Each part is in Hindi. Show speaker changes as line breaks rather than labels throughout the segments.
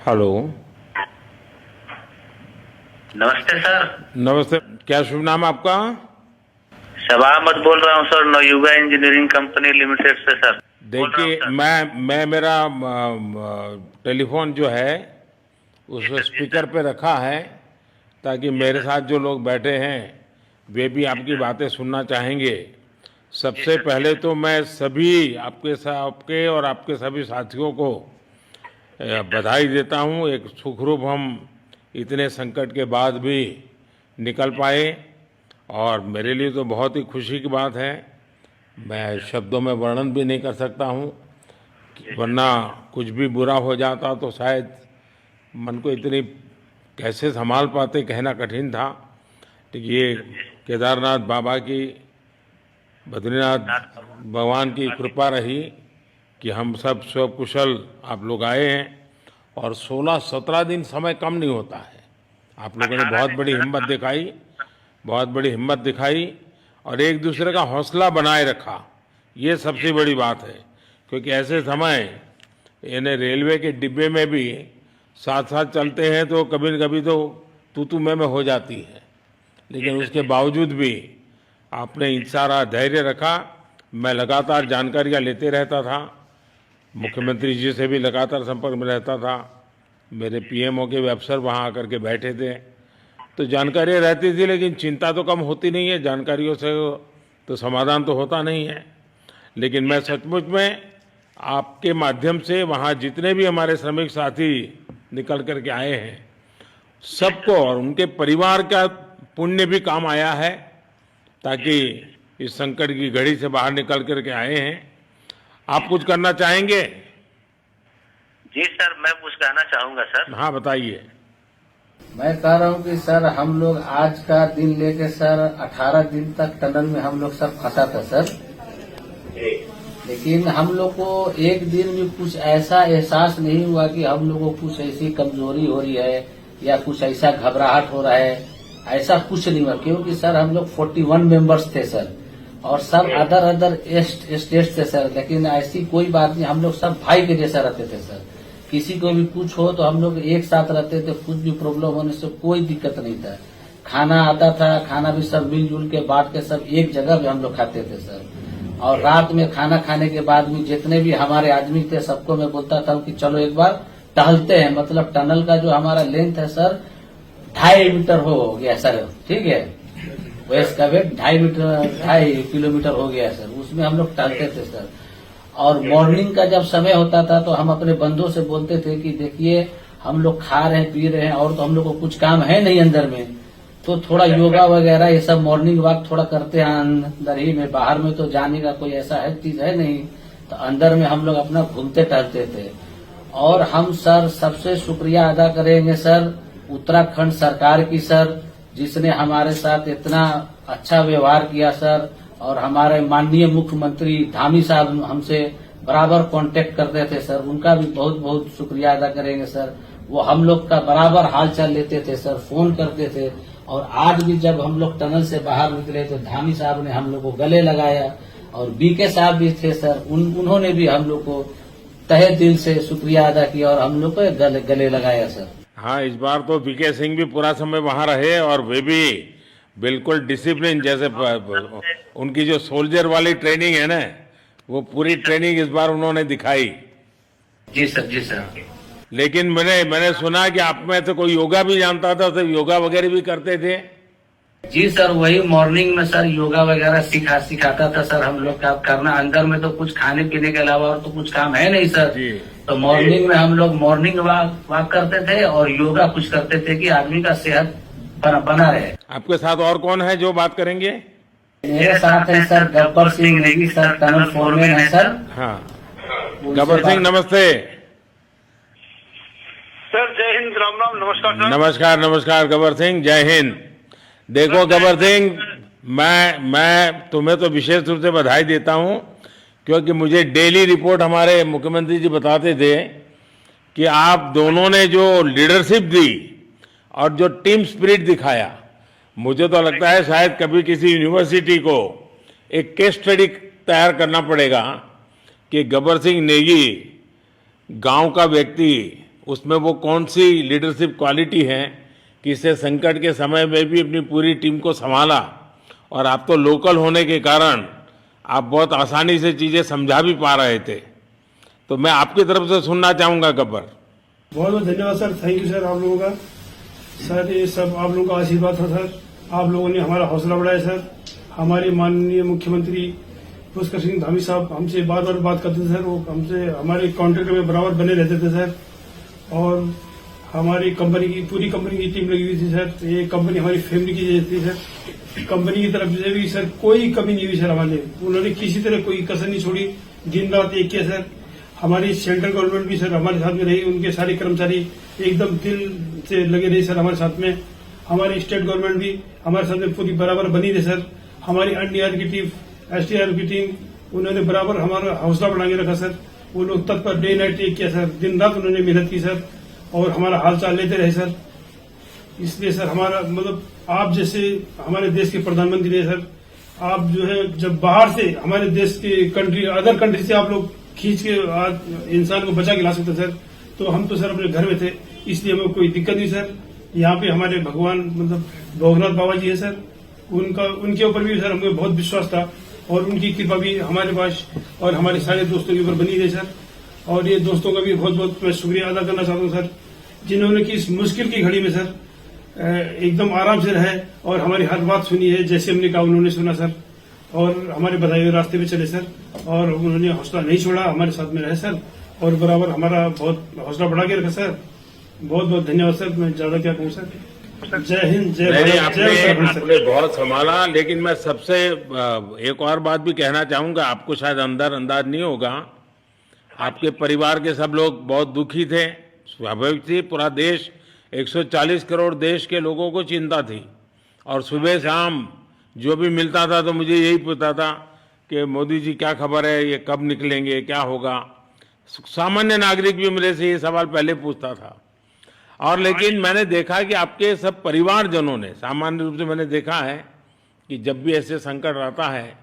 हेलो।
नमस्ते सर।
नमस्ते, क्या शुभ नाम आपका?
शबा अहमद बोल रहा हूँ sir, Navayuga engineering company limited से सर।
देखिए, मैं मेरा टेलीफोन जो है उस स्पीकर पे रखा है ताकि मेरे साथ जो लोग बैठे हैं वे भी आपकी बातें सुनना चाहेंगे। सबसे पहले तो मैं सभी आपके और आपके सभी साथियों को बधाई देता हूँ। एक सुखरूप हम इतने संकट के बाद भी निकल पाए और मेरे लिए तो बहुत ही खुशी की बात है। मैं शब्दों में वर्णन भी नहीं कर सकता हूँ, वरना कुछ भी बुरा हो जाता तो शायद मन को इतनी कैसे संभाल पाते कहना कठिन था। तो ये केदारनाथ बाबा की, बद्रीनाथ भगवान की कृपा रही कि हम सब स्वकुशल आप लोग आए हैं। और 16-17 दिन समय कम नहीं होता है। आप लोगों ने बहुत बड़ी हिम्मत दिखाई, बहुत बड़ी हिम्मत दिखाई और एक दूसरे का हौसला बनाए रखा। ये सबसे बड़ी बात है, क्योंकि ऐसे समय यानी रेलवे के डिब्बे में भी साथ साथ चलते हैं तो कभी न कभी तो तू मैं हो जाती है, लेकिन उसके बावजूद भी आपने सारा धैर्य रखा। मैं लगातार जानकारियाँ लेते रहता था, मुख्यमंत्री जी से भी लगातार संपर्क में रहता था, मेरे पीएमओ के भी अफसर वहाँ आकर के बैठे थे, तो जानकारियाँ रहती थी, लेकिन चिंता तो कम होती नहीं है। जानकारियों से तो समाधान तो होता नहीं है। लेकिन मैं सचमुच में आपके माध्यम से वहाँ जितने भी हमारे श्रमिक साथी निकल कर के आए हैं सबको और उनके परिवार का पुण्य भी काम आया है, ताकि इस संकट की घड़ी से बाहर निकल कर के आए हैं। आप कुछ करना चाहेंगे?
जी सर, मैं कुछ कहना चाहूंगा सर।
हाँ, बताइए।
मैं कह रहा हूँ कि सर हम लोग आज का दिन लेके सर 18 दिन तक टनल में हम लोग सब फंसा था सर, लेकिन हम लोग को एक दिन भी कुछ ऐसा एहसास नहीं हुआ कि हम लोग को कुछ ऐसी कमजोरी हो रही है या कुछ ऐसा घबराहट हो रहा है। ऐसा कुछ नहीं हुआ, क्योंकि सर हम लोग 41 मेंबर्स थे सर, और सब अदर स्टेट थे सर, लेकिन ऐसी कोई बात नहीं। हम लोग सब भाई के जैसा रहते थे सर। किसी को भी कुछ हो तो हम लोग एक साथ रहते थे, कुछ भी प्रॉब्लम होने से कोई दिक्कत नहीं था। खाना आता था, खाना भी सब मिलजुल के बांट के सब एक जगह भी हम लोग खाते थे सर। और रात में खाना खाने के बाद भी जितने भी हमारे आदमी थे सबको मैं बोलता था कि चलो एक बार टहलते हैं। मतलब टनल का जो हमारा लेंथ है सर 2.5 मीटर हो गया सर, ठीक है, वेस्ट का वेट 2.5 किलोमीटर हो गया सर। उसमें हम लोग टहलते थे सर। और मॉर्निंग का जब समय होता था तो हम अपने बंधुओं से बोलते थे कि देखिए हम लोग खा रहे हैं पी रहे हैं और तो हम लोग को कुछ काम है नहीं अंदर में, तो थोड़ा योगा वगैरह ये सब मॉर्निंग वॉक थोड़ा करते हैं अंदर ही में। बाहर में तो जाने का कोई ऐसा है चीज है नहीं, तो अंदर में हम लोग अपना घूमते टहलते थे। और हम सर सबसे शुक्रिया अदा करेंगे सर उत्तराखंड सरकार की सर, जिसने हमारे साथ इतना अच्छा व्यवहार किया सर। और हमारे माननीय मुख्यमंत्री धामी साहब हमसे बराबर कांटेक्ट करते थे सर, उनका भी बहुत बहुत शुक्रिया अदा करेंगे सर। वो हम लोग का बराबर हाल चाल लेते थे सर, फोन करते थे। और आज भी जब हम लोग टनल से बाहर निकले तो धामी साहब ने हम लोग को गले लगाया, और बीके साहब भी थे सर, उन्होंने भी हम लोग को तहे दिल से शुक्रिया अदा किया और हम लोग को गले लगाया सर।
हाँ, इस बार तो बीके सिंह भी पूरा समय वहाँ रहे और वे भी बिल्कुल डिसिप्लिन, जैसे उनकी जो सोल्जर वाली ट्रेनिंग है ना, वो पूरी ट्रेनिंग इस बार उन्होंने दिखाई।
जी सर, जी सर।
लेकिन मैंने सुना कि आप में तो कोई योगा भी जानता था, तो योगा वगैरह भी करते थे?
जी सर, वही मॉर्निंग में सर योगा वगैरह सिखाता था सर हम लोग का करना। अंदर में तो कुछ खाने पीने के अलावा और तो कुछ काम है नहीं सर
जी।
तो मॉर्निंग में हम लोग मॉर्निंग वॉक करते थे और योगा कुछ करते थे कि आदमी का सेहत बना रहे।
आपके साथ और कौन है जो बात करेंगे?
मेरे साथ है sir Gabbar Singh Negi sir, tunnel foreman है सर।
हाँ, गब्बर सिंह नमस्ते।
सर जय हिंद, राम राम, नमस्कार सर।
नमस्कार नमस्कार गब्बर सिंह, जय हिंद। देखो गब्बर सिंह, मैं तुम्हें तो विशेष रूप से बधाई देता हूं, क्योंकि मुझे डेली रिपोर्ट हमारे मुख्यमंत्री जी बताते थे कि आप दोनों ने जो लीडरशिप दी और जो टीम स्पिरिट दिखाया, मुझे तो लगता है शायद कभी किसी यूनिवर्सिटी को एक केस स्टडी तैयार करना पड़ेगा कि गब्बर सिंह नेगी गांव का व्यक्ति उसमें वो कौन सी लीडरशिप क्वालिटी है कि इससे संकट के समय में भी अपनी पूरी टीम को संभाला, और आप तो लोकल होने के कारण आप बहुत आसानी से चीज़ें समझा भी पा रहे थे। तो मैं आपकी तरफ से सुनना चाहूँगा गब्बर।
बहुत बहुत धन्यवाद सर, थैंक यू सर आप लोगों का। सर ये सब आप लोगों का आशीर्वाद था सर, आप लोगों ने हमारा हौसला बढ़ाया सर। हमारे माननीय मुख्यमंत्री पुष्कर सिंह धामी साहब हमसे बार बार बात करते थे सर, वो हमसे हमारे कॉन्ट्रैक्ट में बराबर बने रहते थे सर। और हमारी कंपनी की पूरी कंपनी की टीम लगी हुई थी सर। ये कंपनी हमारी फैमिली की जैसी थी सर। कंपनी की तरफ से भी सर कोई कमी नहीं हुई सर हमारे, उन्होंने किसी तरह कोई कसर नहीं छोड़ी, दिन रात एक किया सर। हमारी सेंट्रल गवर्नमेंट भी सर हमारे साथ में रही, उनके सारे कर्मचारी एकदम दिल से लगे रहे सर हमारे साथ में। हमारी स्टेट गवर्नमेंट भी हमारे साथ में पूरी बराबर बनी रही सर। हमारी एनडीआर की टीम, एसडीआर की टीम, उन्होंने बराबर हमारा हौसला बढ़ा के रखा सर। वो लोग तत्पर डे नाइट एक किया सर, दिन रात उन्होंने मेहनत की सर और हमारा हालचाल लेते रहे सर। इसलिए सर हमारा मतलब आप जैसे हमारे देश के प्रधानमंत्री है सर, आप जो है जब बाहर से हमारे देश के कंट्री अदर कंट्री से आप लोग खींच के इंसान को बचा के ला सकते सर, तो हम तो सर अपने घर में थे, इसलिए हमें कोई दिक्कत नहीं सर। यहाँ पे हमारे भगवान मतलब भोगनाथ बाबा जी है सर, उनके ऊपर भी सर हमें बहुत विश्वास था और उनकी कृपा भी हमारे पास और हमारे सारे दोस्तों के ऊपर बनी रही सर। और ये दोस्तों का भी बहुत बहुत मैं शुक्रिया अदा करना चाहता हूँ सर, जिन्होंने कि इस मुश्किल की घड़ी में सर एकदम आराम से रहे और हमारी हर बात सुनी है, जैसे हमने कहा उन्होंने सुना सर और हमारे बताए हुए रास्ते पे चले सर। और उन्होंने हौसला नहीं छोड़ा, हमारे साथ में रहे सर और बराबर हमारा बहुत हौसला बढ़ा के रखा सर। बहुत बहुत धन्यवाद सर, मैं ज्यादा क्या कहूँ सर। जय हिंद, जय भारत, जय उत्तराखंड सर।
आपने बहुत संभाला, लेकिन मैं सबसे एक और बात भी कहना चाहूंगा, आपको शायद अंदाज नहीं होगा, आपके परिवार के सब लोग बहुत दुखी थे, स्वाभाविक थी। पूरा देश 140 करोड़ देश के लोगों को चिंता थी और सुबह शाम जो भी मिलता था तो मुझे यही पूछता था कि मोदी जी क्या खबर है, ये कब निकलेंगे, क्या होगा। सामान्य नागरिक भी मेरे से ये सवाल पहले पूछता था। और लेकिन मैंने देखा कि आपके सब परिवारजनों ने, सामान्य रूप से मैंने देखा है कि जब भी ऐसे संकट आता है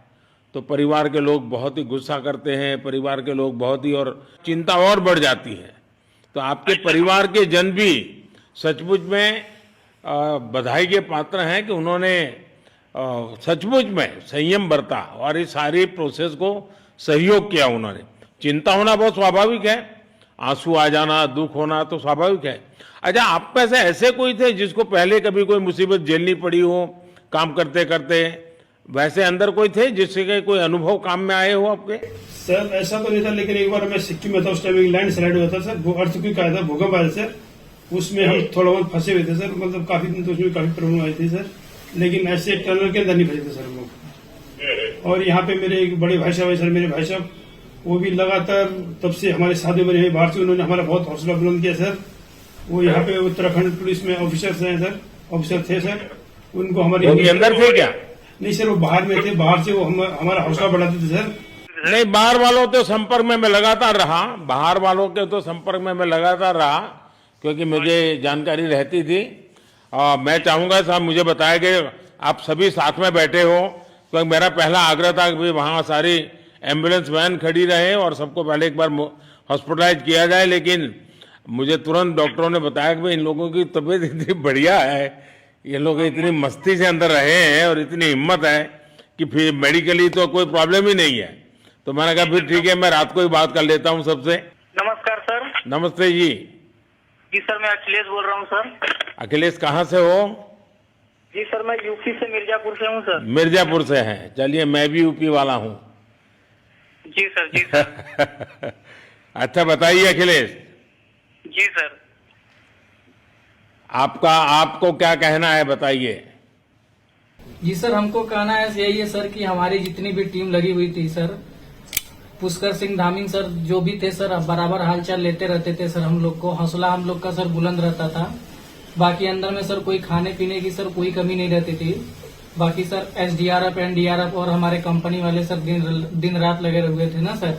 तो परिवार के लोग बहुत ही गुस्सा करते हैं, परिवार के लोग बहुत ही, और चिंता और बढ़ जाती है। तो आपके परिवार के जन भी सचमुच में बधाई के पात्र हैं कि उन्होंने सचमुच में संयम बरता और इस सारी प्रोसेस को सहयोग किया उन्होंने। चिंता होना बहुत स्वाभाविक है, आंसू आ जाना, दुख होना तो स्वाभाविक है। अच्छा, आप में से ऐसे कोई थे जिसको पहले कभी कोई मुसीबत झेलनी पड़ी हो काम करते करते? वैसे अंदर कोई थे जिससे कोई अनुभव काम में आए हो आपके?
सर ऐसा तो नहीं था, लेकिन एक बार मैं सिक्किम में था, उस टाइम एक लैंड स्लाइड हुआ था सर, वो अर्थक्वेक आया था, भूकंप आया था सर, उसमें हम थोड़ा बहुत फंसे हुए थे सर, मतलब काफी दिन तो उसमें काफी प्रॉब्लम आई थी सर, लेकिन ऐसे टनल के अंदर नहीं फंसे थे सर हम लोग। और यहाँ पे मेरे एक बड़े भाई साहब है सर, मेरे भाई साहब वो भी लगातार तब से हमारे साथ में रहे बाहर से, उन्होंने हमारा बहुत हौसला बुलंद किया सर। वो यहाँ पे उत्तराखंड पुलिस में ऑफिसर्स हैं सर, ऑफिसर थे सर, उनको हमारे
अंदर थे क्या?
नहीं सर, वो बाहर में थे, बाहर से वो हमारा हौसला बढ़ाते थे सर।
नहीं, बाहर वालों तो संपर्क में मैं लगातार रहा, बाहर वालों के तो संपर्क में मैं लगातार रहा क्योंकि मुझे जानकारी रहती थी। और मैं चाहूंगा साहब, मुझे बताया कि आप सभी साथ में बैठे हो, क्योंकि मेरा पहला आग्रह था कि वहाँ सारी एम्बुलेंस वैन खड़ी रहे और सबको पहले एक बार हॉस्पिटलाइज किया जाए। लेकिन मुझे तुरंत डॉक्टरों ने बताया कि भाई इन लोगों की तबीयत इतनी बढ़िया है, ये लोग इतनी मस्ती से अंदर रहे हैं और इतनी हिम्मत है कि फिर मेडिकली तो कोई प्रॉब्लम ही नहीं है। तो मैंने कहा फिर ठीक है, मैं रात को ही बात कर लेता हूँ सबसे।
नमस्कार सर।
नमस्ते जी।
जी सर, मैं अखिलेश बोल रहा हूँ सर।
अखिलेश कहाँ से हो?
जी सर, मैं यूपी से मिर्जापुर से हूँ सर।
मिर्जापुर से हैं, चलिए मैं भी यूपी वाला हूँ।
जी सर, जी सर।
अच्छा बताइए अखिलेश,
जी सर।
आपको क्या कहना है, बताइए।
जी सर, हमको कहना है यही है सर कि हमारी जितनी भी टीम लगी हुई थी सर, पुष्कर सिंह धामी सर जो भी थे सर, बराबर हालचाल लेते रहते थे सर। हम लोग को हौसला हम लोग का सर बुलंद रहता था। बाकी अंदर में सर कोई खाने पीने की सर कोई कमी नहीं रहती थी। बाकी सर एसडीआरएफ, एनडीआरएफ और हमारे कंपनी वाले सर दिन रात लगे हुए थे ना सर।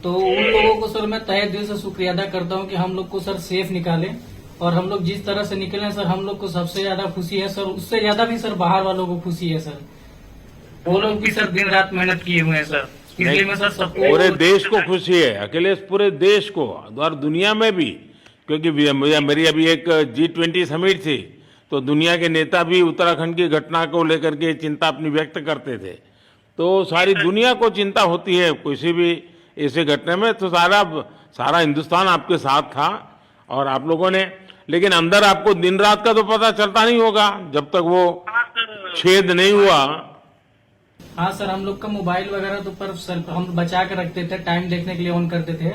तो उन लोगों को सर मैं तहे दिल से शुक्रिया अदा करता हूँ कि हम लोग को सर सेफ निकाले। और हम लोग जिस तरह से निकले सर, हम लोग को सबसे ज्यादा खुशी है सर, उससे ज्यादा भी सर बाहर वालों को खुशी है सर। वो लोग भी सर दिन रात मेहनत किए हुए हैं सर, इसलिए मैं सर सबको,
पूरे देश को खुशी है अखिलेश, पूरे देश को और दुनिया में भी क्योंकि मेरी अभी एक G20 समिट थी, तो दुनिया के नेता भी उत्तराखंड की घटना को लेकर के चिंता अपनी व्यक्त करते थे। तो सारी दुनिया को चिंता होती है किसी भी ऐसे घटना में, तो सारा हिंदुस्तान आपके साथ था और आप लोगों ने, लेकिन अंदर आपको दिन रात का तो पता चलता नहीं होगा जब तक वो छेद नहीं हुआ।
हाँ सर, हम लोग का मोबाइल वगैरह तो पर सर हम बचा के रखते थे, टाइम देखने के लिए ऑन करते थे।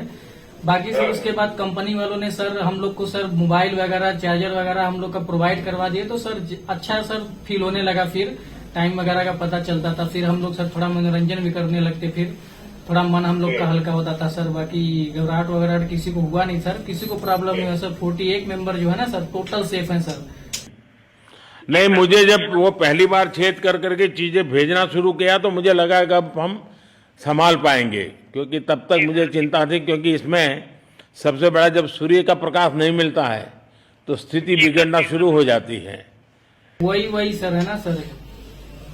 बाकी सर उसके बाद कंपनी वालों ने सर हम लोग को सर मोबाइल वगैरह, चार्जर वगैरह हम लोग का प्रोवाइड करवा दिए, तो सर अच्छा सर फील होने लगा। फिर टाइम वगैरह का पता चलता था, फिर हम लोग सर थोड़ा मनोरंजन भी करने लगते, फिर थोड़ा मन हम लोग का हल्का होता था सर। बाकी घबराहट वगैरह किसी को हुआ नहीं सर, किसी को प्रॉब्लम नहीं है सर। 48 मेंबर जो है ना सर, टोटल सेफ है सर।
नहीं, मुझे जब वो पहली बार छेद कर करके चीजें भेजना शुरू किया तो मुझे लगा कि अब हम संभाल पाएंगे, क्योंकि तब तक मुझे चिंता थी, क्योंकि इसमें सबसे बड़ा जब सूर्य का प्रकाश नहीं मिलता है तो स्थिति बिगड़ना शुरू हो जाती है।
वही सर है ना सर।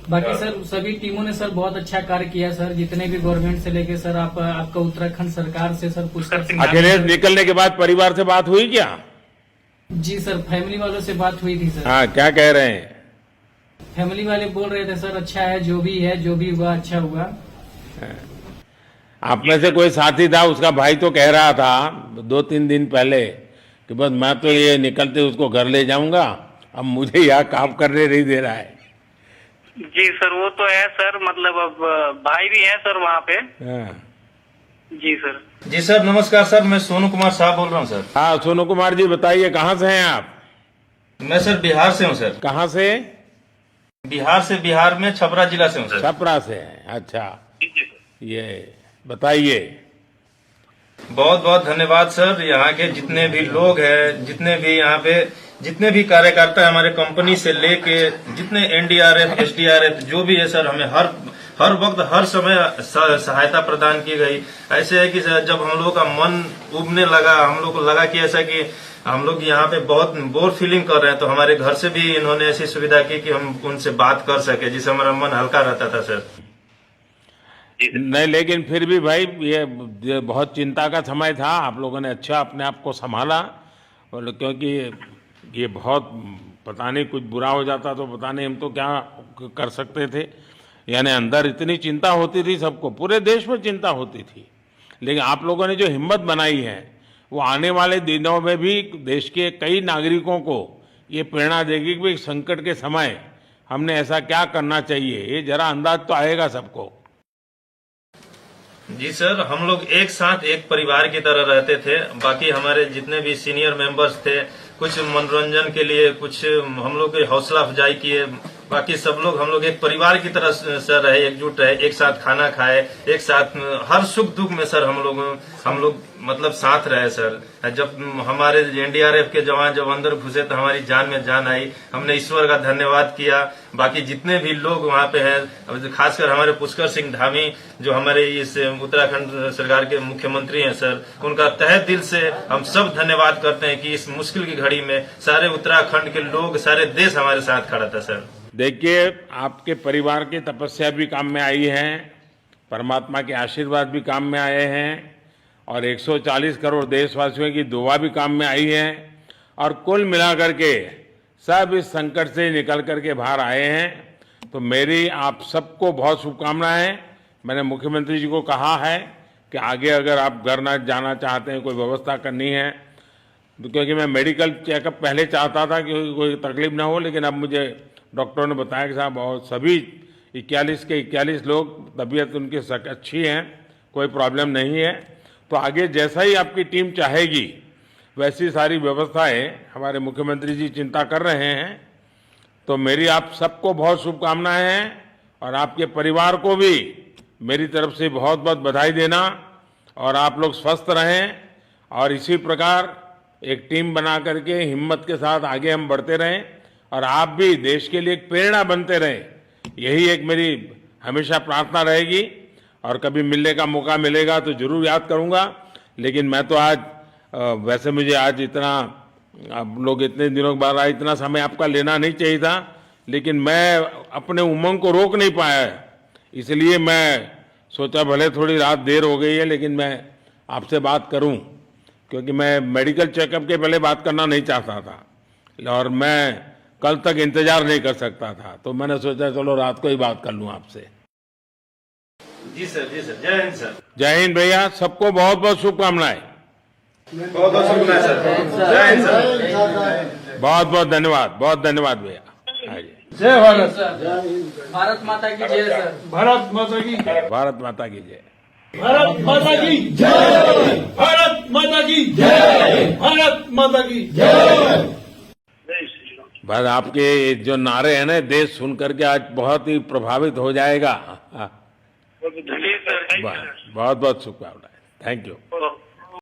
बाकी सर सभी टीमों ने सर बहुत अच्छा कार्य किया सर, जितने भी गवर्नमेंट से लेके सर आपका उत्तराखंड सरकार से सर पुष्कर
अखिलेश निकलने के बाद परिवार से बात हुई क्या?
जी सर, फैमिली वालों से बात हुई थी सर।
हाँ, क्या कह रहे हैं?
फैमिली वाले बोल रहे थे सर अच्छा है, जो भी हुआ अच्छा हुआ।
आप में से कोई साथी था, उसका भाई तो कह रहा था 2-3 दिन पहले कि बस मैं तो ये निकलते उसको घर ले जाऊंगा, अब मुझे यहाँ काम करने नहीं दे रहा है।
जी सर, वो तो है सर, मतलब अब भाई भी है सर वहाँ पे।
हाँ।
जी सर।
जी सर, नमस्कार सर, मैं सोनू कुमार साहब बोल रहा हूँ सर।
हाँ, सोनू कुमार जी बताइए, कहाँ से हैं आप?
मैं सर बिहार से हूँ सर।
कहाँ से?
बिहार में छपरा जिला से हूँ सर।
छपरा से हैं, अच्छा। ये बताइए।
बहुत बहुत धन्यवाद सर। यहाँ के जितने भी लोग हैं, जितने भी कार्यकर्ता है हमारे कंपनी से लेके, जितने NDRF, SDRF जो भी है सर, हमें हर वक्त हर समय सहायता प्रदान की गई। ऐसे है कि सर जब हम लोगों का मन उबने लगा, हम लोग को लगा कि ऐसा कि हम लोग यहाँ पे बहुत बोर फीलिंग कर रहे हैं, तो हमारे घर से भी इन्होंने ऐसी सुविधा की कि हम उनसे बात कर सके, जिससे हमारा मन हल्का रहता था सर।
नहीं, लेकिन फिर भी भाई ये बहुत चिंता का समय था, आप लोगों ने अच्छा अपने आप को संभाला, और क्योंकि ये बहुत पता नहीं कुछ बुरा हो जाता तो पता नहीं हम तो क्या कर सकते थे। यानी अंदर इतनी चिंता होती थी, सबको, पूरे देश में चिंता होती थी, लेकिन आप लोगों ने जो हिम्मत बनाई है वो आने वाले दिनों में भी देश के कई नागरिकों को ये प्रेरणा देगी कि भाई संकट के समय हमने ऐसा क्या करना चाहिए, ये जरा अंदाज तो आएगा सबको।
जी सर, हम लोग एक साथ एक परिवार की तरह रहते थे। बाकी हमारे जितने भी सीनियर मेंबर्स थे, कुछ मनोरंजन के लिए, कुछ हम लोग हौसला अफजाई किए। बाकी सब लोग हम लोग एक परिवार की तरह सर रहे, एकजुट रहे, एक साथ खाना खाए, एक साथ हर सुख दुख में सर हम लोग मतलब साथ रहे सर। जब हमारे NDRF के जवान जब अंदर घुसे तो हमारी जान में जान आई, हमने ईश्वर का धन्यवाद किया। बाकी जितने भी लोग वहाँ पे हैं, खासकर हमारे पुष्कर सिंह धामी जो हमारे इस उत्तराखंड सरकार के मुख्यमंत्री हैं सर, उनका तहे दिल से हम सब धन्यवाद करते हैं कि इस मुश्किल की घड़ी में सारे उत्तराखंड के लोग, सारे देश हमारे साथ खड़ा था सर।
देखिए, आपके परिवार की तपस्या भी काम में आई है, परमात्मा के आशीर्वाद भी काम में आए हैं, और 140 करोड़ देशवासियों की दुआ भी काम में आई है, और कुल मिलाकर के सब इस संकट से निकल करके बाहर आए हैं। तो मेरी आप सबको बहुत शुभकामनाएं। मैंने मुख्यमंत्री जी को कहा है कि आगे अगर आप घर न जाना चाहते हैं, कोई व्यवस्था करनी है, तो क्योंकि मैं मेडिकल चेकअप पहले चाहता था कि कोई तकलीफ ना हो, लेकिन अब मुझे डॉक्टरों ने बताया कि साहब और सभी 41 के 41 लोग तबीयत उनकी अच्छी है, कोई प्रॉब्लम नहीं है। तो आगे जैसा ही आपकी टीम चाहेगी वैसी सारी व्यवस्थाएं हमारे मुख्यमंत्री जी चिंता कर रहे हैं। तो मेरी आप सबको बहुत शुभकामनाएं हैं, और आपके परिवार को भी मेरी तरफ से बहुत बहुत बधाई देना, और आप लोग स्वस्थ रहें, और इसी प्रकार एक टीम बना करके हिम्मत के साथ आगे हम बढ़ते रहें, और आप भी देश के लिए एक प्रेरणा बनते रहें। यही एक मेरी हमेशा प्रार्थना रहेगी, और कभी मिलने का मौका मिलेगा तो जरूर याद करूंगा। लेकिन मैं तो आज वैसे मुझे आज इतना, आप लोग इतने दिनों के बाद इतना समय आपका लेना नहीं चाहिए था, लेकिन मैं अपने उमंग को रोक नहीं पाया, इसलिए मैं सोचा भले थोड़ी रात देर हो गई है लेकिन मैं आपसे बात करूं। क्योंकि मैं मेडिकल चेकअप के पहले बात करना नहीं चाहता था और मैं कल तक इंतजार नहीं कर सकता था, तो मैंने सोचा चलो रात को ही बात कर लूं आपसे।
जी सर, जय हिंद सर।
जय हिंद भैया, सबको बहुत बहुत शुभकामनाएं।
बहुत बहुत शुक्रिया सर। जय हिंद सर।
बहुत बहुत धन्यवाद भैया। हाँ जी।
जय भारत।
भारत माता की जय सर।
भारत माता की
भारत माता की जय।
भारत माता की जय। भारत माता की जय। भारत माता की जय।
बस आपके जो नारे हैं ना, देश सुन करके आज बहुत ही प्रभावित हो जाएगा।
जी सर,
बहुत बहुत शुभकामनाएं। Thank you.